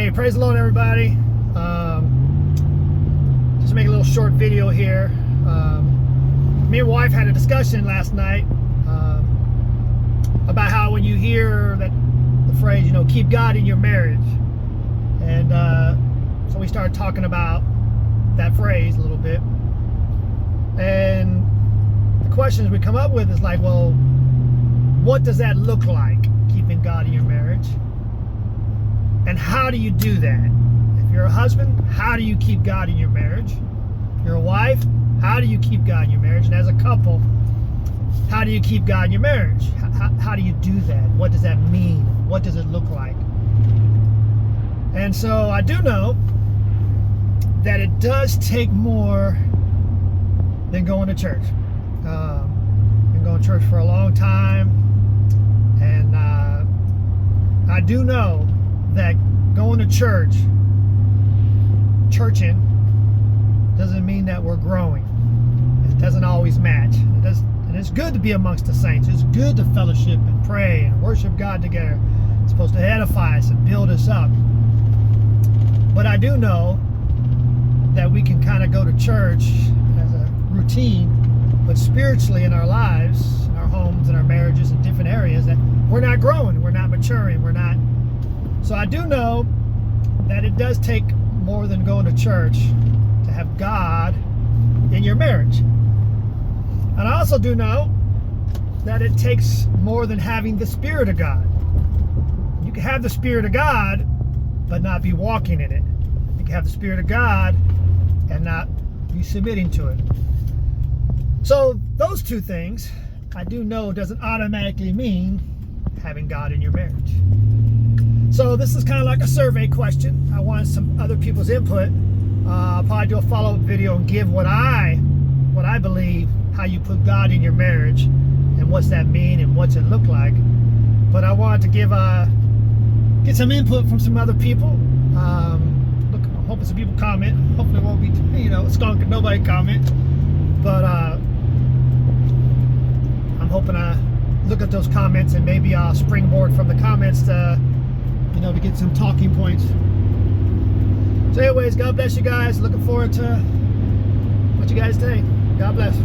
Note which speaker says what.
Speaker 1: Hey, praise the Lord, everybody. Just make a little short video here. Me and wife had a discussion last night about how when you hear the phrase, keep God in your marriage. And so we started talking about that phrase a little bit. And the questions we come up with is like, well, what does that look like, keeping God in your marriage? And how do you do that? If you're a husband, how do you keep God in your marriage? If you're a wife, how do you keep God in your marriage? And as a couple, how do you keep God in your marriage? How do you do that? What does that mean? What does it look like? And so I do know that it does take more than going to church. Been going to church for a long time, and I do know that going to churching doesn't mean that we're growing. It doesn't always match. And it's good to be amongst the saints. It's good to fellowship and pray and worship God together. It's supposed to edify us and build us up. But I do know that we can kind of go to church as a routine, but spiritually in our lives, in our homes, in our marriages, in different areas, that we're not growing, we're not maturing, we're not. So I do know that it does take more than going to church to have God in your marriage. And I also do know that it takes more than having the Spirit of God. You can have the Spirit of God, but not be walking in it. You can have the Spirit of God and not be submitting to it. So those two things, I do know, doesn't automatically mean having God in your marriage. So this is kind of like a survey question. I wanted some other people's input. I'll probably do a follow-up video and give what I believe, how you put God in your marriage, and what's that mean and what's it look like. But I wanted to get some input from some other people. Look, I'm hoping some people comment. Hopefully it won't be, a skunk and nobody comment. But I'm hoping I look at those comments and maybe I'll springboard from the comments to get some talking points. So anyways, God bless you guys. Looking forward to what you guys think. God bless.